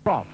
off.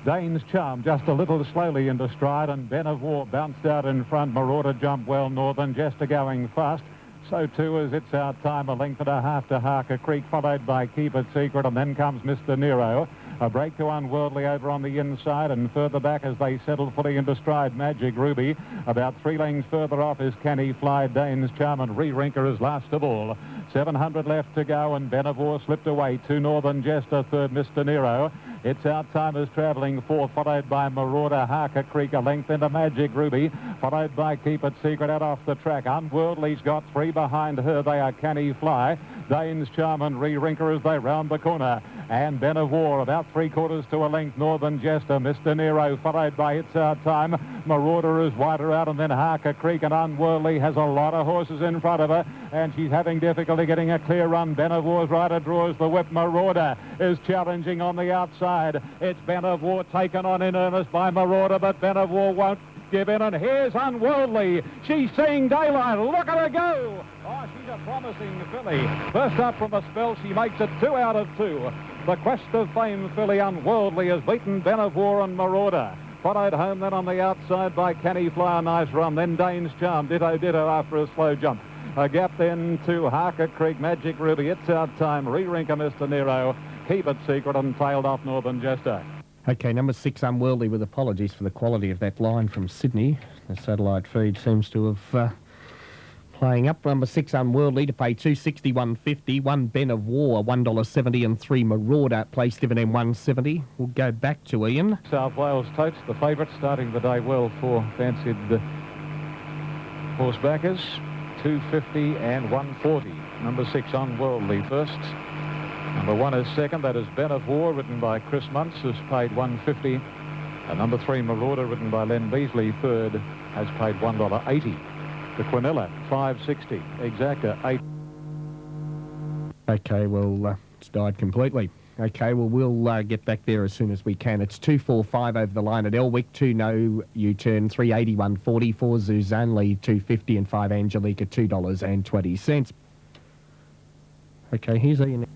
Dane's Charm just a little slowly into stride, and Ben of War bounced out in front. Marauder jumped well. Northern Jester going fast. So too is It's Our Time, a length and a half to Harker Creek, followed by Keep It Secret, and then comes Mr. Nero. A break to Unworldly over on the inside, and further back as they settle fully into stride, Magic Ruby. About 3 lengths further off is Can He Fly, Dane's Charm, and Re-Rinker is last of all. 700 left to go, and Ben of War slipped away. 2 Northern Jester, third Mr. Nero. It's Our Time is travelling fourth, followed by Marauder, Harker Creek, a length into Magic Ruby, followed by Keep It Secret out off the track. Unworldly's got 3 behind her. They are Can He Fly, Dane's Charm, and Re-Rinker as they round the corner. And Ben of War about 3/4 to a length. Northern Jester, Mr. Nero, followed by It's Our Time. Marauder is wider out, and then Harker Creek, and Unworldly has a lot of horses in front of her, and she's having difficulty getting a clear run. Ben of War's rider draws the whip. Marauder is challenging on the outside. It's Ben of War taken on in earnest by Marauder, but Ben of War won't give in, and here's Unworldly. She's seeing daylight. Look at her go. Oh, she's a promising filly. First up from a spell, she makes it 2 out of 2. The Quest of Fame filly Unworldly has beaten Ben of War and Marauder. Followed home then on the outside by Can He Fly, a nice run. Then Dane's Charm, ditto after a slow jump. A gap then to Harker Creek, Magic Ruby, It's Our Time, Re-Rinker, Mr. Nero, Keep It Secret, and tailed off Northern Jester. OK, number 6, Unworldly, with apologies for the quality of that line from Sydney. The satellite feed seems to have playing up. Number 6, Unworldly, to pay $261.50. 1 Ben of War, $1.70, and 3 Marauder, place dividend $1.70. We'll go back to Ian. South Wales Totes, the favourite, starting the day well for fancied horsebackers. $2.50 and $1.40. Number 6, Unworldly, first. Number 1 is second. That is Ben of War, written by Chris Muntz, has paid $1.50. And number 3, Marauder, written by Len Beasley, third, has paid $1.80. The Quinella, $5.60. Exacta, $8. OK, well, it's died completely. OK, well, we'll get back there as soon as we can. It's 2.45 over the line at Elwick, 2 No U-Turn, 3.81.40, 4 Zuzanli, $2.50, and 5 Angelica, $2.20. OK, here's Ian.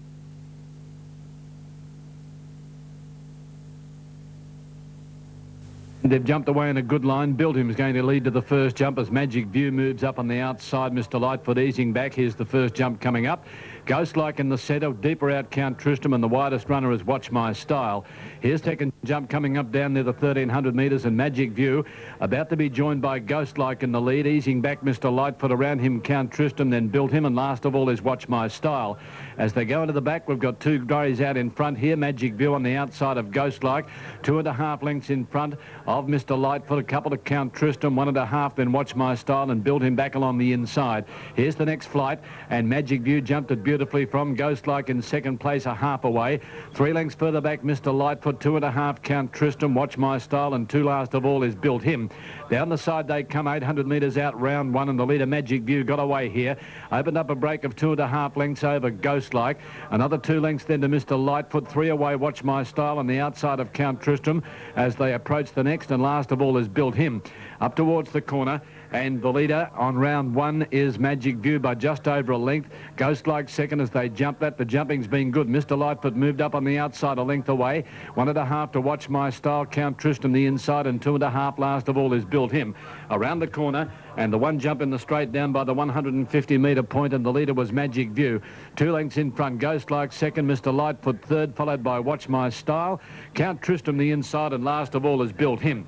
They've jumped away in a good line. Biltham's going to lead to the first jump as Magic View moves up on the outside. Mr. Lightfoot easing back. Here's the first jump coming up. Ghostlike in the centre, deeper out Count Tristram, and the widest runner is Watch My Style. Here's second jump coming up down near the 1,300 metres, and Magic View about to be joined by Ghostlike in the lead, easing back Mr. Lightfoot, around him Count Tristram, then Built Him, and last of all is Watch My Style. As they go into the back, we've got 2 grey's out in front here. Magic View on the outside of Ghostlike, 2.5 lengths in front of Mr. Lightfoot, a couple to Count Tristram, 1.5, then Watch My Style, and Built Him back along the inside. Here's the next flight, and Magic View jumped it beautifully from Ghostlike in second place, a half away. 3 lengths further back, Mr. Lightfoot, 2.5, Count Tristram, Watch My Style, and 2 last of all is Built Him. Down the side they come, 800 metres out, round 1, and the leader Magic View got away here. Opened up a break of 2.5 lengths over Ghostlike. Another 2 lengths then to Mr. Lightfoot, 3 away, Watch My Style, on the outside of Count Tristram as they approach the next, and last of all is Built Him. Up towards the corner, and the leader on round 1 is Magic View by just over a length. Ghostlike second as they jump that. The jumping's been good. Mr. Lightfoot moved up on the outside a length away. 1.5 to Watch My Style, Count Tristram the inside, and 2.5 last of all is Built Him. Around the corner, and the one jump in the straight down by the 150 metre point, and the leader was Magic View. 2 lengths in front, Ghostlike second, Mr. Lightfoot third, followed by Watch My Style, Count Tristram the inside, and last of all is Built Him.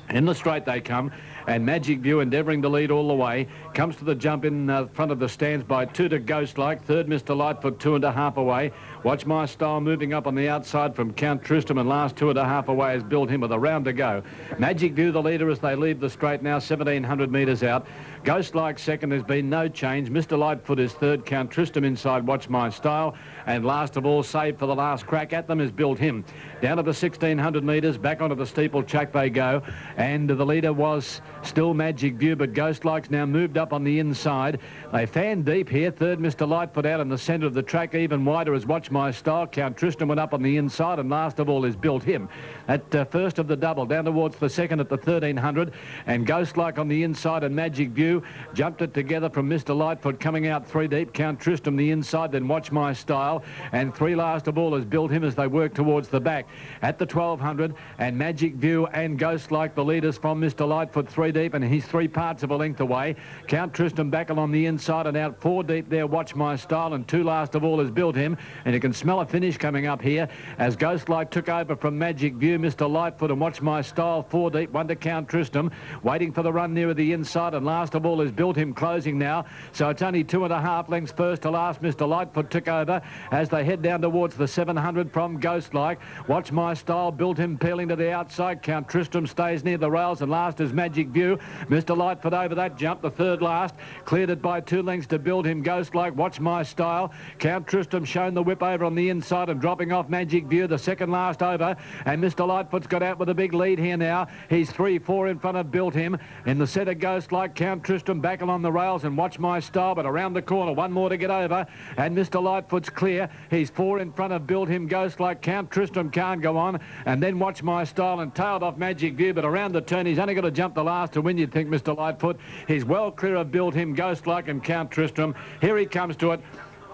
In the straight they come, and Magic View endeavouring to lead all the way. Comes to the jump in front of the stands by 2 to Ghostlike. Third, Mr. Lightfoot, 2.5 away. Watch My Style moving up on the outside from Count Tristram, and last 2.5 away has Built Him with a round to go. Magic View the leader as they leave the straight now, 1,700 metres out. Ghostlike second, there's been no change. Mr. Lightfoot is third, Count Tristram inside, Watch My Style. And last of all, saved for the last crack at them, is Built Him. Down to the 1,600 metres, back onto the steeple track they go. And the leader was Still Magic View, but Ghost Like's now moved up on the inside. They fan deep here. Third, Mr. Lightfoot out in the centre of the track. Even wider is Watch My Style. Count Tristan went up on the inside, and last of all is Built Him. At first of the double, down towards the second at the 1300, and Ghost Like on the inside, and Magic View jumped it together from Mr. Lightfoot coming out 3 deep. Count Tristan the inside, then Watch My Style, and 3 last of all is Built Him as they work towards the back. At the 1200, and Magic View and Ghost Like the leaders from Mr. Lightfoot 3 deep, and he's 3 parts of a length away. Count Tristan back along the inside and out 4 deep there, Watch My Style, and 2 last of all is Built Him, and you can smell a finish coming up here as Ghost Like took over from Magic View, Mr. Lightfoot and Watch My Style 4 deep, 1 to Count Tristan, waiting for the run nearer the inside, and last of all is Built Him closing now, so it's only 2.5 lengths first to last. Mr. Lightfoot took over as they head down towards the 700 from Ghost Like. Watch My Style, Built Him peeling to the outside. Count Tristram stays near the rails, and last is Magic View. Mr. Lightfoot over that jump, the third last, cleared it by 2 lengths to Built Him. Ghost Like, Watch My Style. Count Tristram shown the whip over on the inside and dropping off Magic View, the second last over, and Mr. Lightfoot's got out with a big lead here now. He's 3-4 in front of Built Him. In the centre, Ghost Like, Count Tristram back along the rails, and Watch My Style, but around the corner, 1 more to get over, and Mr. Lightfoot's clear. He's 4 in front of Built Him. Ghost Like, Count Tristram can't go on, and then Watch My Style, and tailed off Magic View, but around the turn he's only got to jump the last to win, you'd think, Mr. Lightfoot. He's well clear of Built Him, Ghost Like and Count Tristram. Here he comes to it.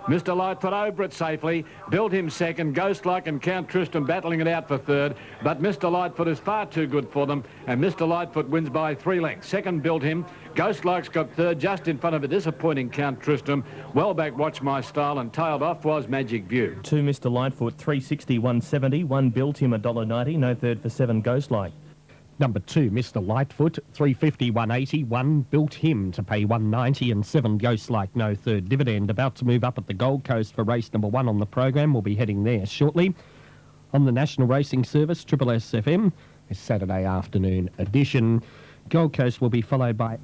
Mr. Lightfoot over it safely, Built Him second, Ghost Like and Count Tristan battling it out for third, but Mr. Lightfoot is far too good for them, and Mr. Lightfoot wins by 3 lengths. Second, Built Him. Ghost Like's got third, just in front of a disappointing Count Tristan. Well back, Watch My Style, and tailed off was Magic View. 2 Mr. Lightfoot, 360, 170, 1 Built Him, $1.90, no third for 7 Ghost Like. Number 2, Mr. Lightfoot, 350, 180, 1 Built Him to pay 190, and 7 Ghost Like, no third. Dividend about to move up at the Gold Coast for race number 1 on the program. We'll be heading there shortly. On the National Racing Service, Triple S FM, a Saturday afternoon edition. Gold Coast will be followed by...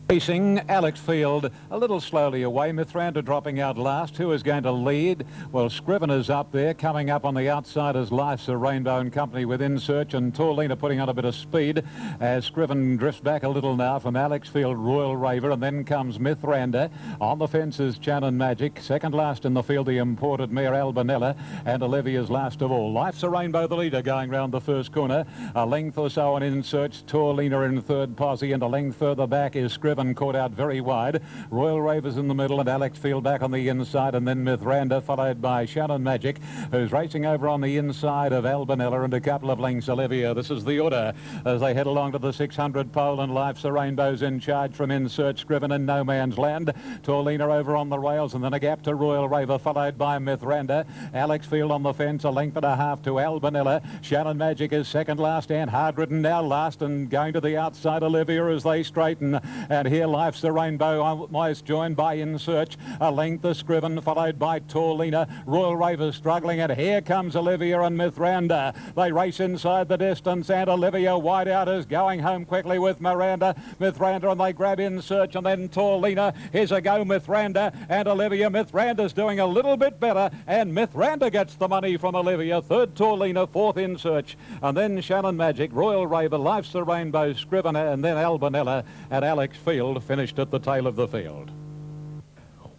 Racing, Alex Field a little slowly away. Mithranda dropping out last. Who is going to lead? Well, Scrivener's up there. Coming up on the outside is Life's a Rainbow and Company with In Search, and Torlina putting on a bit of speed as Scriven drifts back a little now from Alex Field, Royal Raver, and then comes Mithranda. On the fence is Shannon Magic. Second last in the field, the imported mare Albanella, and Olivia's last of all. Life's a Rainbow, the leader, going round the first corner. A length or so on In Search. Torlina in third posse, and a length further back is Scriven, caught out very wide. Royal Ravers in the middle, and Alex Field back on the inside, and then Mithranda followed by Shannon Magic, who's racing over on the inside of Albanella, and a couple of lengths Olivia. This is the order as they head along to the 600 pole, and Life's a Rainbow's in charge from In Search, Scriven in no man's land. Torlina over on the rails, and then a gap to Royal Raver followed by Mithranda. Alex Field on the fence, a length and a half to Albanella. Shannon Magic is second last, and Hardridden now last, and going to the outside Olivia as they straighten, and here Life's the Rainbow almost joined by In Search. A length of Scriven followed by Torlina. Royal Raver struggling, and here comes Olivia and Mithranda. They race inside the distance, and Olivia wide out is going home quickly with Mithranda, and they grab In Search, and then Torlina. Here's a go, Mithranda and Olivia. Mithranda's doing a little bit better, and Mithranda gets the money from Olivia. Third Torlina, fourth In Search, and then Shannon Magic, Royal Raver, Life's the Rainbow, Scriven, and then Albanella, and Alex Field finished at the tail of the field.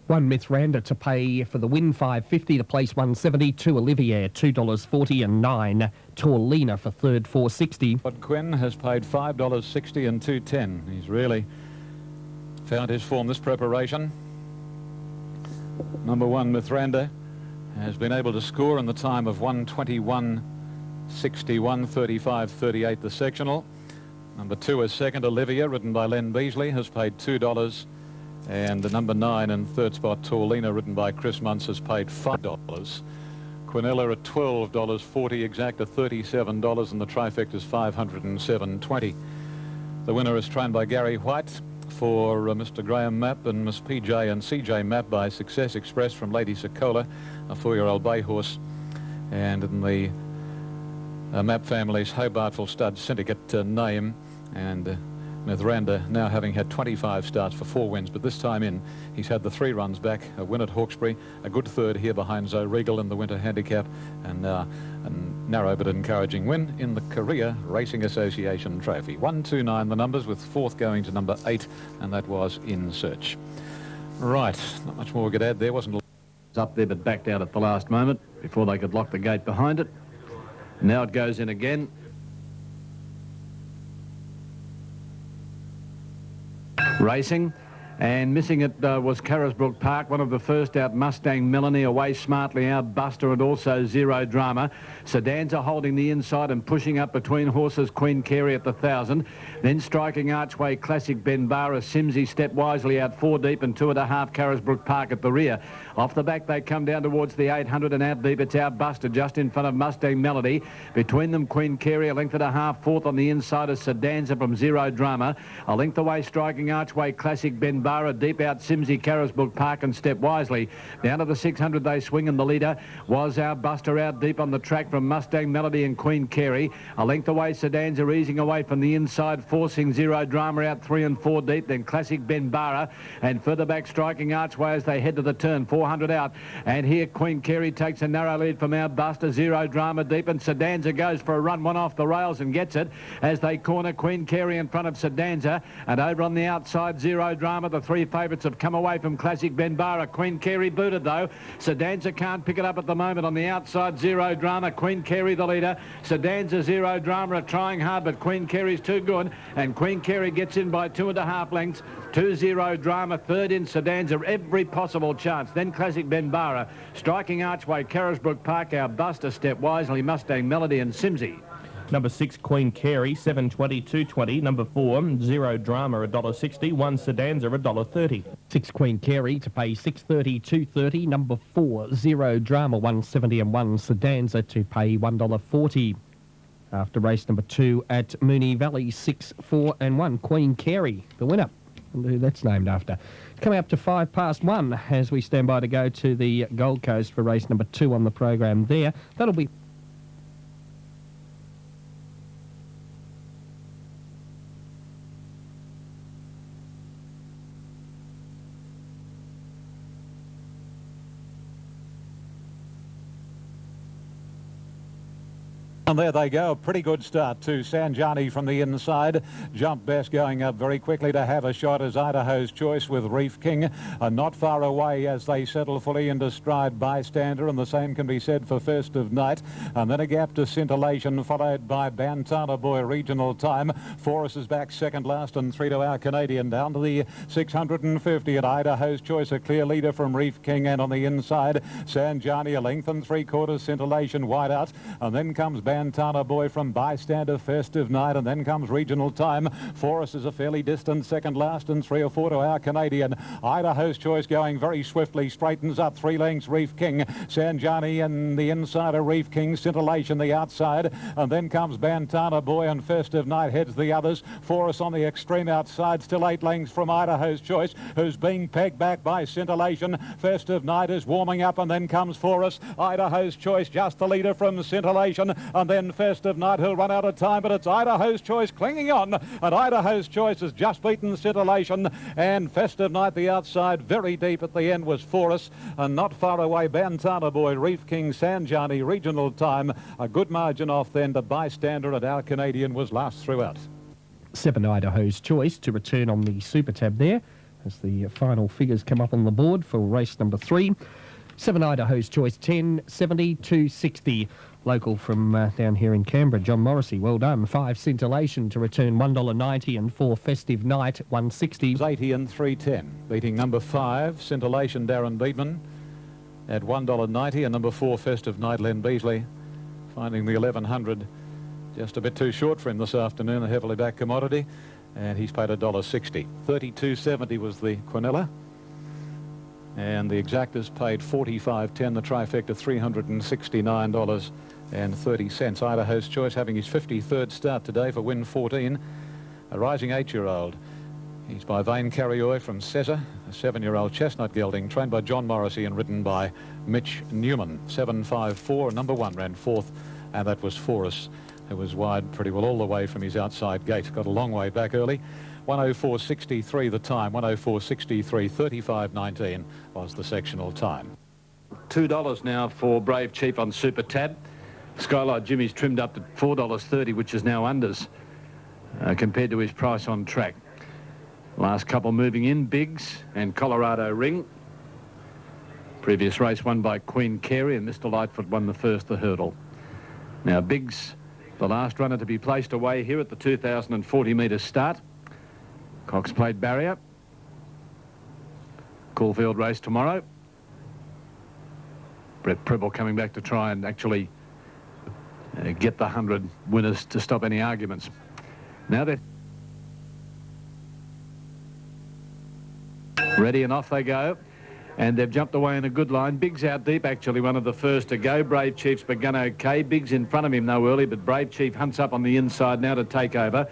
1 Mithranda to pay for the win, $5.50 to place 170. 2 Olivier, $2.40, and 9 Torlina for third, $4.60. But Quinn has paid $5.60 and $2.10. He's really found his form this preparation. Number 1 Mithranda has been able to score in the time of 1:21.61, 35.38 the sectional. Number 2 is second, Olivia, ridden by Len Beasley, has paid $2. And the number 9 in third spot, Torlina, ridden by Chris Muntz, has paid $5. Quinella at $12.40, exact at $37, and the trifecta is $507.20. The winner is trained by Gary White for Mr. Graham Mapp and Miss PJ and CJ Mapp by Success Express from Lady Sokola, a 4-year-old bay horse, and in the Mapp family's Hobartville Stud Syndicate name, and Netheranda now having had 25 starts for 4 wins, but this time in, he's had the 3 runs back, a win at Hawkesbury, a good third here behind Zoe Regal in the Winter Handicap, and now a narrow but encouraging win in the Korea Racing Association Trophy. 129 the numbers, with 4th going to number 8, and that was In Search. Right, not much more we could add there. Wasn't up there, but backed out at the last moment before they could lock the gate behind it. Now it goes in again. Racing. And missing it was Carisbrook Park, one of the first out. Mustang Melanie away smartly out. Buster and also Zero Drama. Sedans are holding the inside and pushing up between horses. Queen Carey at the 1,000. Then Striking Archway Classic Benbara. Simsy Step Wisely out 4 deep and 2.5 Carisbrook Park at the rear. Off the back they come down towards the 800 and out deep. It's out Buster just in front of Mustang Melody. Between them Queen Carey a length and a half. 4th on the inside is Sedanza from Zero Drama. A length away Striking Archway Classic Benbara. Deep out Simsy, Carisbrook Park and Step Wisely. Down to the 600 they swing, and the leader was our Buster out deep on the track from Mustang Melody and Queen Carey. A length away Sedans are easing away from the inside, forcing Zero Drama out 3 and 4 deep. Then Classic Benbara, and further back Striking Archway as they head to the turn, 400 out. And here Queen Carey takes a narrow lead from our Buster. Zero Drama deep, and Sedanza goes for a run, one off the rails and gets it as they corner Queen Carey in front of Sedanza. And over on the outside Zero Drama, the 3 favourites have come away from Classic Benbara. Queen Carey booted though. Sedanza can't pick it up at the moment. On the outside Zero Drama, Queen Carey the leader. Sedanza, Zero Drama are trying hard, but Queen Carey's too good, and Queen Carey gets in by 2.5 lengths. 2 Zero Drama, 3rd in Sedanza, every possible chance. Then Classic Benbara, Striking Archway, Carisbrook Park, our Buster, Step Wisely, Mustang Melody and Simsy. Number 6, Queen Carey, 7.20, 2.20. Number 4, Zero Drama, $1.60. 1 Sedanza, $1.30. 6 Queen Carey to pay 6.30, 2.30. Number 4, Zero Drama, 1.70 and 1 Sedanza to pay $1.40. After race number 2 at Moonee Valley, 6, 4 and 1. Queen Carey, the winner. And who that's named after. Coming up to 1:05 as we stand by to go to the Gold Coast for race number 2 on the program there. That'll be... And there they go, a pretty good start to Sanjani from the inside. Jump Best going up very quickly to have a shot as Idaho's Choice with Reef King. Not far away as they settle fully into stride Bystander, and the same can be said for First of Night. And then a gap to Scintillation, followed by Bantana Boy Regional Time. Forrest is back second last and 3 to our Canadian. Down to the 650 at Idaho's Choice, a clear leader from Reef King, and on the inside Sanjani a length and 3/4, Scintillation wide out, and then comes Bantana Boy from Bystander, First of Night, and then comes Regional Time. Forrest is a fairly distant second last and 3 or 4 to our Canadian. Idaho's Choice going very swiftly, straightens up 3 lengths. Reef King, Sanjani and the inside of Reef King, Scintillation the outside, and then comes Bantana Boy, and First of Night heads the others. Forrest on the extreme outside, still 8 lengths from Idaho's Choice, who's being pegged back by Scintillation. First of Night is warming up, and then comes Forrest. Idaho's Choice just the leader from Scintillation, and then First of Night, who'll run out of time, but it's Idaho's Choice clinging on, and Idaho's Choice has just beaten Scintillation, and First of Night the outside. Very deep at the end was Forrest, and not far away Bantana Boy, Reef King, Sanjani, Regional Time. A good margin off then to Bystander, and our Canadian was last throughout. 7 Idaho's Choice to return on the Super Tab there as the final figures come up on the board for race number 3. 7 Idaho's Choice, 10.70, 2.60. Local from down here in Canberra, John Morrissey, well done. 5 Scintillation to return $1.90, and 4 Festive Night, $1.60. 80 and 3.10. Beating number 5, Scintillation, Darren Beedman, at $1.90, and number 4, Festive Night, Len Beasley, finding the 1100 just a bit too short for him this afternoon, a heavily back commodity, and he's paid $1.60. 32.70 was the Quinella, and the Exactas paid $45.10, the trifecta $369.30. Idaho's Choice having his 53rd start today for win 14, a rising 8-year-old. He's by Vane Carrioy from Cesar, a 7-year-old chestnut gelding, trained by John Morrissey and ridden by Mitch Newman. 7.54, number 1 ran 4th, and that was Forrest who was wide pretty well all the way from his outside gate. Got a long way back early. 104.63 the time, 104.63, 35.19 was the sectional time. $2 now for Brave Chief on Super Tab. Skylight Jimmy's trimmed up to $4.30, which is now unders compared to his price on track. Last couple moving in, Biggs and Colorado Ring. Previous race won by Queen Carey, and Mr. Lightfoot won the first, the hurdle. Now Biggs, the last runner to be placed away here at the 2,040 metres start. Cox Plate barrier. Caulfield race tomorrow. Brett Prebble coming back to try and actually get the 100 winners to stop any arguments. Now they're ready and off they go. And they've jumped away in a good line. Biggs out deep, actually, one of the first to go. Brave Chief's begun okay. Biggs in front of him, though, early, but Brave Chief hunts up on the inside now to take over.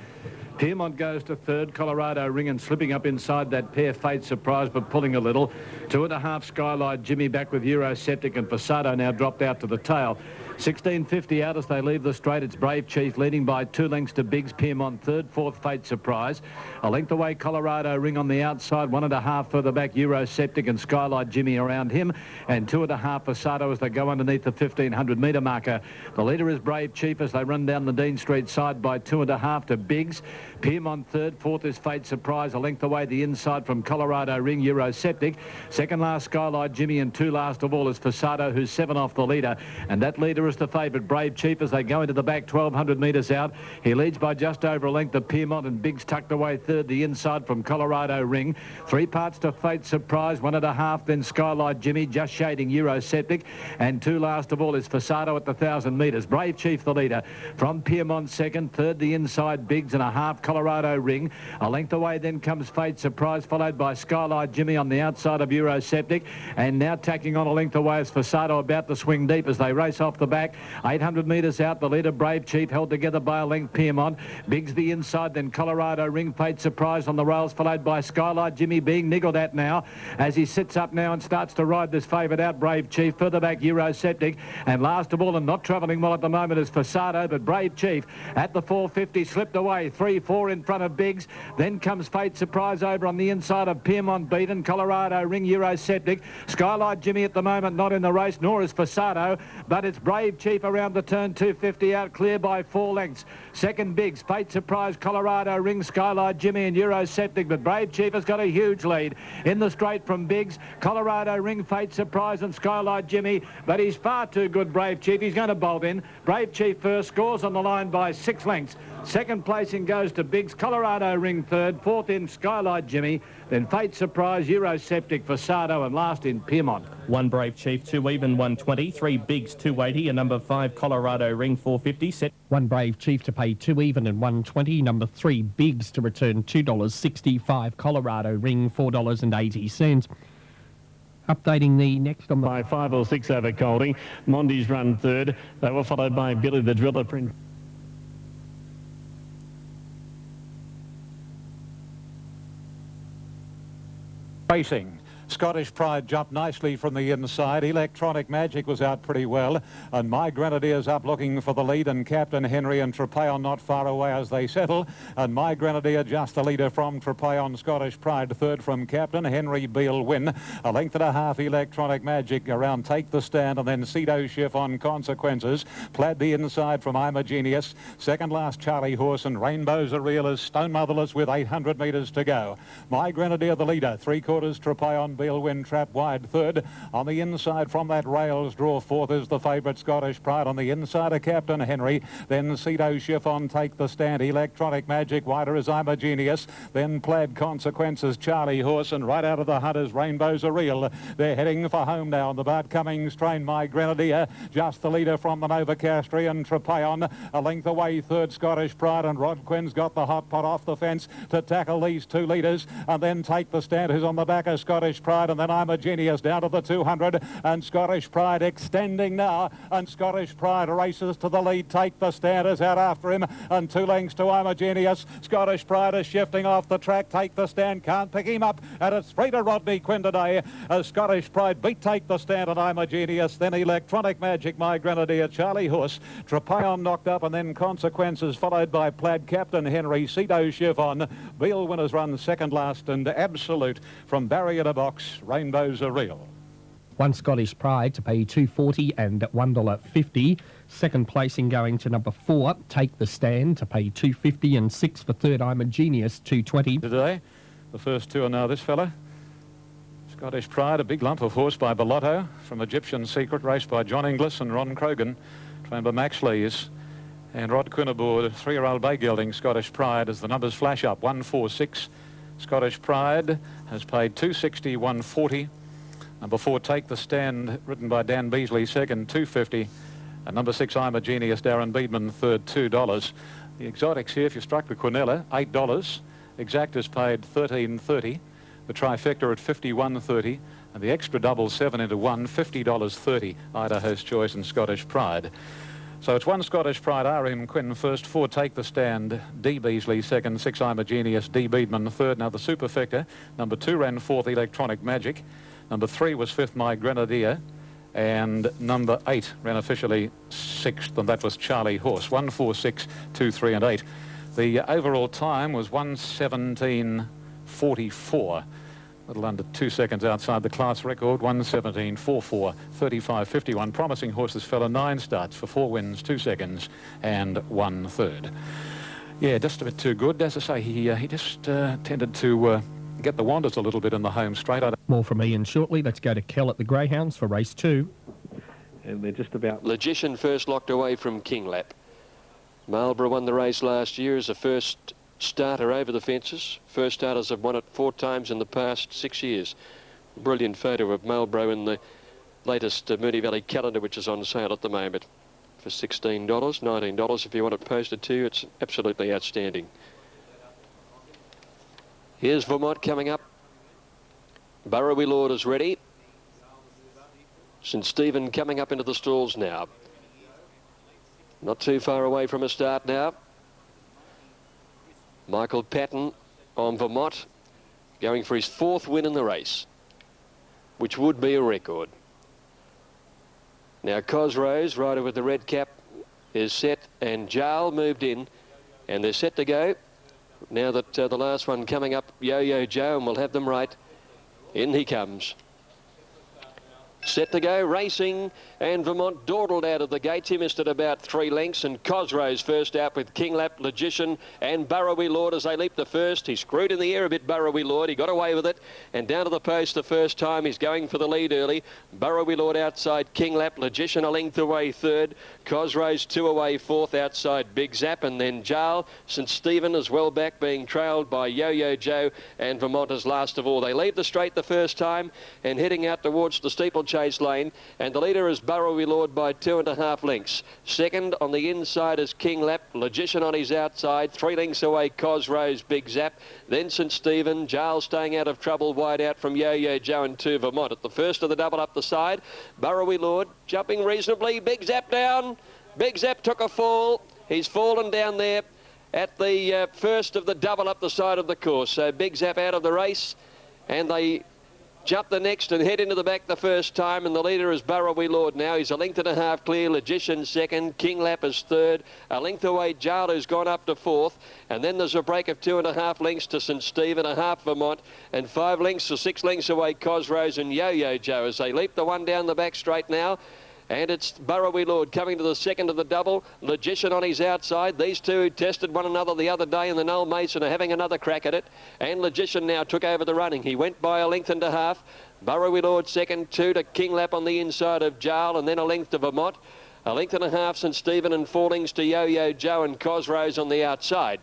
Piermont goes to third. Colorado Ring and slipping up inside that pair. Fate Surprise, but pulling a little. 2.5 Skylight Jimmy back with Eurosceptic, and Fasado now dropped out to the tail. 16.50 out as they leave the straight. It's Brave Chief leading by 2 lengths to Biggs. Piermont third, fourth Fate Surprise. A length away Colorado Ring on the outside. 1.5 further back Eurosceptic and Skylight Jimmy around him. And 2.5 Fasado as they go underneath the 1,500 metre marker. The leader is Brave Chief as they run down the Dean Street side by 2.5 to Biggs. Piermont third, fourth is Fate Surprise. A length away the inside from Colorado Ring, Eurosceptic. Second last Skylight Jimmy, and 2 last of all is Fasado, who's 7 off the leader. And that leader is the favourite, Brave Chief, as they go into the back 1,200 metres out. He leads by just over a length of Piermont, and Biggs tucked away third, the inside from Colorado Ring. 3 parts to Fate Surprise, 1.5 then Skylight Jimmy, just shading Eurosceptic. And 2 last of all is Fasado at the 1,000 metres. Brave Chief the leader. From Piermont second, third the inside Biggs, and 1/2 Colorado Ring. A length away then comes Fate Surprise, followed by Skylight Jimmy on the outside of Eurosceptic. And now tacking on a length away is Fasado, about to swing deep as they race off the back. 800 metres out, the leader Brave Chief held together by a length Piermont. Biggs the inside, then Colorado Ring. Fate Surprise on the rails, followed by Skylight Jimmy, being niggled at now as he sits up now and starts to ride this favourite out, Brave Chief. Further back Eurosceptic, and last of all, and not travelling well at the moment, is Fasado, but Brave Chief at the 450 slipped away. 3-4 in front of Biggs. Then comes Fate Surprise over on the inside of Piermont, beaten. Colorado Ring, Eurosceptic. Skylight Jimmy at the moment not in the race, nor is Fasado, but it's Brave Chief around the turn, 250 out, clear by 4 lengths. Second Biggs, Fate Surprise, Colorado Ring, Skylight Jimmy and Eurosceptic, but Brave Chief has got a huge lead in the straight from Biggs. Colorado Ring, Fate Surprise and Skylight Jimmy, but he's far too good, Brave Chief. He's going to bolt in. Brave Chief first, scores on the line by 6 lengths. Second placing goes to Biggs, Colorado Ring third, fourth in Skylight Jimmy, then Fate Surprise, Eurosceptic, Fasado, and last in Piermont. 1 Brave Chief, 2 even, 120, 3 Biggs, 280, and number 5 Colorado Ring, 450. Set 1 Brave Chief to pay 2 even and 120. Number 3 Biggs to return $2.65. Colorado Ring, $4.80. Updating the next on the... By 5 or 6 over Colding. Mondi's run third. They were followed by Billy the Driller. Racing. Scottish Pride jumped nicely from the inside. Electronic Magic was out pretty well. And My Grenadier's up looking for the lead, and Captain Henry and Trepaillon not far away as they settle. And My Grenadier just the leader from Trepaillon. Scottish Pride third from Captain Henry. Beale win. 1.5 lengths Electronic Magic around Take the Stand, and then Cedo Schiff on Consequences. Plaid the inside from I'm a Genius. Second last Charlie Horse, and Rainbow's a Real is Stone Motherless with 800 metres to go. My Grenadier the leader. 3/4 Trepaillon. Beale win, trap wide third. On the inside from that rails draw fourth is the favourite Scottish Pride. On the inside of Captain Henry, then Cedo Schiff on Take the Stand. Electronic Magic wider as I'm a Genius, then Plaid Consequences, Charlie Horse, and right out of the hunt is Rainbow's a Real. They're heading for home now on the Bart Cummings train. My Grenadier just the leader from the Novocastrian. Trepaillon a length away third Scottish Pride, and Rod Quinn's got the hot pot off the fence to tackle these 2 leaders, and then Take the Stand who's on the back of Scottish Pride. Pride, and then I'm a Genius down to the 200, and Scottish Pride extending now, and Scottish Pride races to the lead. Take the Stand is out after him, and 2 lengths to I'm a Genius. Scottish Pride is shifting off the track. Take the Stand can't pick him up, and it's free to Rodney Quinn today. Scottish Pride beat Take the Stand and I'm a Genius, then Electronic Magic, My Grenadier, Charlie Horse, Trepaillon knocked up, and then Consequences, followed by Plaid Captain Henry, Cedo Chiffon. Beale Winners run second last, and Absolute from barrier to box. Rainbows are real. One Scottish Pride to pay $2.40 and $1.50. Second placing going to number 4, Take the Stand, to pay $2.50, and 6 for third, I'm a Genius, $2.20. Today, the first 2 are now this fella. Scottish Pride, a big lump of horse by Bellotto, from Egyptian Secret, raced by John Inglis and Ron Krogan, trained by Max Lees. And Rod Quinn aboard, 3-year-old bay gelding Scottish Pride, as the numbers flash up. 146. Scottish Pride has paid $2.60, $1.40. Number 4, Take the Stand, written by Dan Beasley, second, $2.50. And number 6, I'm a Genius, Darren Beedman, third, $2. The exotics here, if you struck the Quinella, $8. Exactas paid $13.30. The trifecta at $51.30. And the extra double 7 into 1, $50.30. Idaho's Choice and Scottish Pride. So it's 1 Scottish Pride, R.M. Quinn first, 4 Take the Stand, D. Beasley second, 6 I'm a Genius, D. Beedman third. Now the superfecta, number 2 ran 4th, Electronic Magic. Number 3 was 5th, My Grenadier. And number 8 ran officially 6th, and that was Charlie Horse. 1, 4, 6, 2, 3 and 8. The overall time was 1:17.44. A little under 2 seconds outside the class record. 1:17.44, 35.51. Promising horse, this fella. 9 starts for 4 wins, 2 seconds and 1/3. Yeah, just a bit too good. As I say, he just tended to get the wanders a little bit in the home straight. More from Ian shortly. Let's go to Kell at the Greyhounds for race 2. And they're just about... Logician first locked away from Kinglap. Marlborough won the race last year as the first starter over the fences. First starters have won it 4 times in the past 6 years. Brilliant photo of Marlborough in the latest Moonee Valley calendar, which is on sale at the moment for $16, $19 if you want it posted to you. It's absolutely outstanding. Here's Vermont coming up. Burrowy Lord is ready. St. Stephen coming up into the stalls now. Not too far away from a start now. Michael Patton on Vermont, going for his 4th win in the race, which would be a record. Now Cosrose, rider with the red cap, is set, and Jarl moved in, and they're set to go. Now that the last one coming up, Yo-Yo Joe, and we'll have them right. In he comes. Set to go, racing, and Vermont dawdled out of the gates. He missed it about 3 lengths, and Cosrose first out with Kinglap, Logician, and Burrowy Lord as they leap the first. He screwed in the air a bit, Burrowy Lord. He got away with it, and down to the post the first time. He's going for the lead early. Burrowy Lord outside Kinglap, Logician a length away third, Cosrose 2 away fourth outside Big Zap, and then Jarl. St. Stephen as well back, being trailed by Yo-Yo Joe, and Vermont as last of all. They leave the straight the first time, and heading out towards the steeplechase lane, and the leader is Burrowy Lord by 2.5 lengths. Second on the inside is Kinglap, Logician on his outside, 3 lengths away Cosrose, Big Zap, then St. Stephen, Jarl staying out of trouble wide out from Yo-Yo Joe and 2 Vermont. At the first of the double up the side, Burrowy Lord jumping reasonably, Big Zap down, Big Zap took a fall, he's fallen down there at the first of the double up the side of the course, so Big Zap out of the race, and they jump the next and head into the back the first time, and the leader is Burrowy Lord now. He's a length and a half clear. Logician second, Kinglap is third, a length away Jarl, who's gone up to fourth, and then there's a break of 2.5 lengths to St. Stephen, a half Vermont, and 5 lengths or 6 lengths away Cosrose and Yo-Yo Joe as they leap the one down the back straight now. And it's Burrowy Lord coming to the second of the double. Logician on his outside. These two tested one another the other day in the Noel Mason are having another crack at it. And Logician now took over the running. He went by a length and a half. Burrowy Lord second, 2 to Kinglap on the inside of Jarl, and then a length to Vermont. A length and a half St. Stephen, and 4 lengths to Yo-Yo Joe and Cosrose on the outside.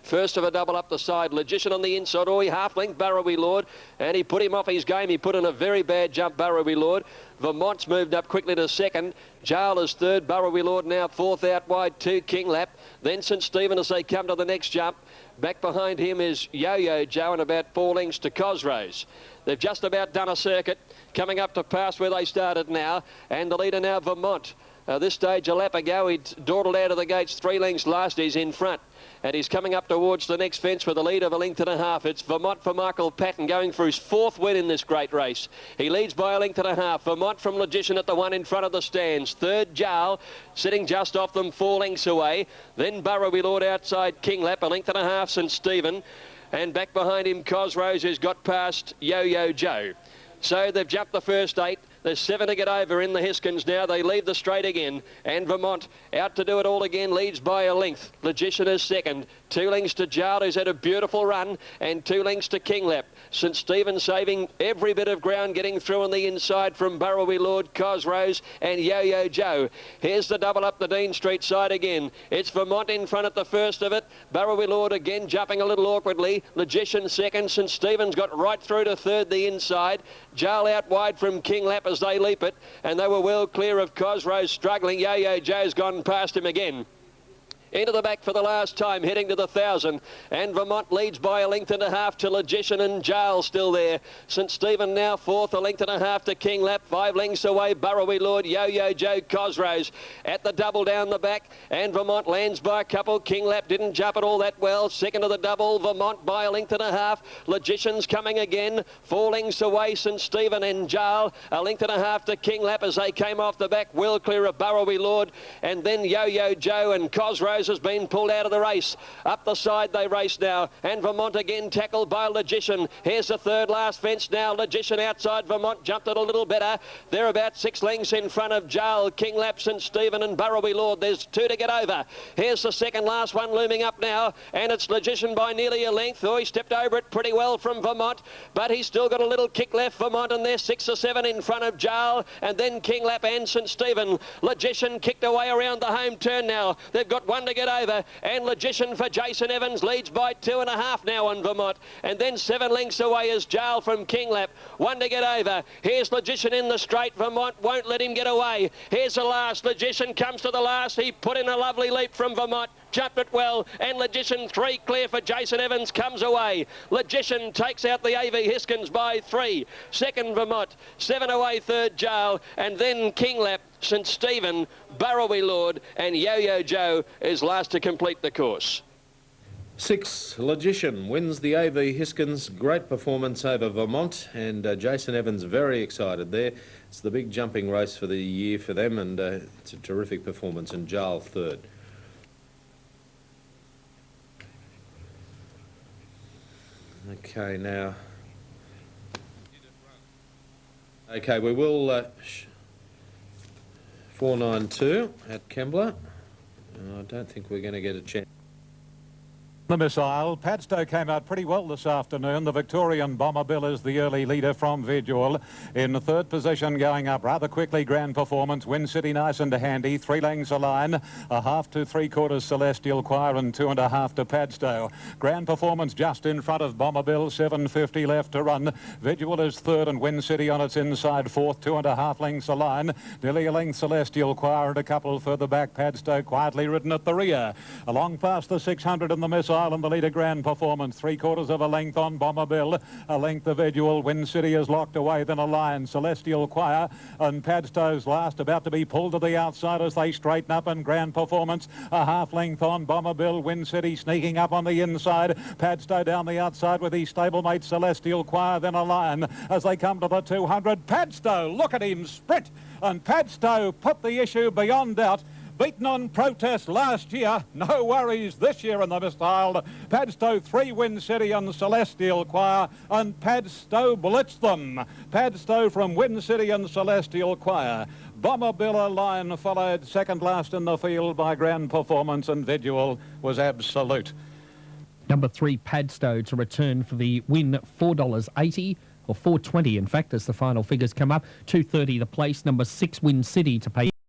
First of a double up the side, Logician on the inside, half-length Burrowy Lord, and he put him off his game. He put in a very bad jump, Burrowy Lord. Vermont's moved up quickly to second. Jarl is third, Burrowy Lord now fourth out wide, 2 Kinglap. Then St. Stephen as they come to the next jump. Back behind him is Yo-Yo Joe and about 4 lengths to Cosrose. They've just about done a circuit, coming up to past where they started now, and the leader now, Vermont. This stage a lap ago, he'd dawdled out of the gates 3 lengths last. He's in front. And he's coming up towards the next fence with a lead of 1.5 lengths. It's Vermont for Michael Patton going for his 4th win in this great race. He leads by 1.5 lengths. Vermont from Logician at the one in front of the stands. 3rd, Jarl, sitting just off them 4 lengths away. Then Burraby Lord outside Kinglap, 1.5 lengths, St. Stephen. And back behind him, Cosrose, who's got past Yo-Yo Joe. So they've jumped the first 8. There's 7 to get over in the Hiskens now. They leave the straight again. And Vermont out to do it all again. Leads by 1 length. Logician is second. 2 lengths to Jarl, who's had a beautiful run. And 2 lengths to Kinglap. St. Stephen saving every bit of ground, getting through on the inside from Burraby Lord, Cosrose and Yo-Yo Joe. Here's the double up the Dean Street side again. It's Vermont in front at the first of it. Burraby Lord again jumping a little awkwardly. Logician second. St. Stephen's got right through to 3rd the inside. Jarl out wide from Kinglap as they leap it, and they were well clear of Cosrose struggling. Yo-Yo Joe's gone past him again. Into the back for the last time, heading to the 1,000. And Vermont leads by 1.5 lengths to Logician, and Jarl still there. St. Stephen now 4th, 1.5 lengths to Kinglap. 5 lengths away, Burraby Lord, Yo-Yo Joe, Cosrose. At the double down the back, and Vermont lands by a couple. Kinglap didn't jump it all that well. Second to the double, Vermont by 1.5 lengths. Logician's coming again. 4 lengths away, St. Stephen and Jarl. 1.5 lengths to Kinglap as they came off the back. Well clear of Burraby Lord. And then Yo-Yo Joe and Cosrose has been pulled out of the race. Up the side they race now, and Vermont again tackled by Logician. Here's the 3rd last fence now. Logician outside Vermont jumped it a little better. They're about 6 lengths in front of Jarl, Kinglap, St. Stephen and Burraby Lord. There's 2 to get over. Here's the 2nd last one looming up now, and it's Logician by nearly 1 length. Oh, he stepped over it pretty well from Vermont, but he's still got a little kick left, Vermont, and they're 6 or 7 in front of Jarl, and then Kinglap and St. Stephen. Logician kicked away around the home turn now. They've got 1 to get over. And Logician for Jason Evans leads by 2.5 now on Vermont. And then 7 lengths away is Jarl from Kinglap. 1 to get over. Here's Logician in the straight. Vermont won't let him get away. Here's the last. Logician comes to the last. He put in a lovely leap from Vermont. Jumped it well. And Logician 3 clear for Jason Evans comes away. Logician takes out the AV Hiskens by 3. Second Vermont. 7 away, 3rd Jarl. And then Kinglap, St. Stephen, Burraby Lord and Yo-Yo Joe is last to complete the course. 6, Logician wins the AV Hiskens. Great performance over Vermont, and Jason Evans very excited there. It's the big jumping race for the year for them, and it's a terrific performance, and Jarl 3rd. Okay, now. Okay, we will 492 at Kembla. I don't think we're going to get a chance. The missile, Padstow came out pretty well this afternoon. The Victorian Bomber Bill is the early leader from Visual. In 3rd position, going up rather quickly, Grand Performance. Win City nice and handy. 3 lengths a line. 1/2 to 3/4 Celestial Choir and 2.5 to Padstow. Grand Performance just in front of Bomber Bill. 7:50 left to run. Visual is 3rd and Win City on its inside 4th. 2.5 lengths a line. Nearly a length Celestial Choir and a couple further back. Padstow quietly ridden at the rear. Along past the 600 in the missile. And the leader, Grand Performance, 3/4 of a length on Bomber Bill. A length of Visual. Win City is locked away. Then a line, Celestial Choir, and Padstow's last, about to be pulled to the outside as they straighten up. And Grand Performance, a 1/2 length on Bomber Bill. Win City sneaking up on the inside. Padstow down the outside with his stablemate Celestial Choir. Then a line as they come to the 200. Padstow, look at him sprint, and Padstow put the issue beyond doubt. Beaten on protest last year, no worries this year in the missile. Padstow 3 Win City and Celestial Choir, and Padstow blitzed them. Padstow from Win City and Celestial Choir. Bomber Bill line followed second last in the field by Grand Performance, and Visual was absolute. Number 3 Padstow to return for the win, $4.80. Or $4.20 in fact as the final figures come up. $2.30 the place. Number 6 Win City to pay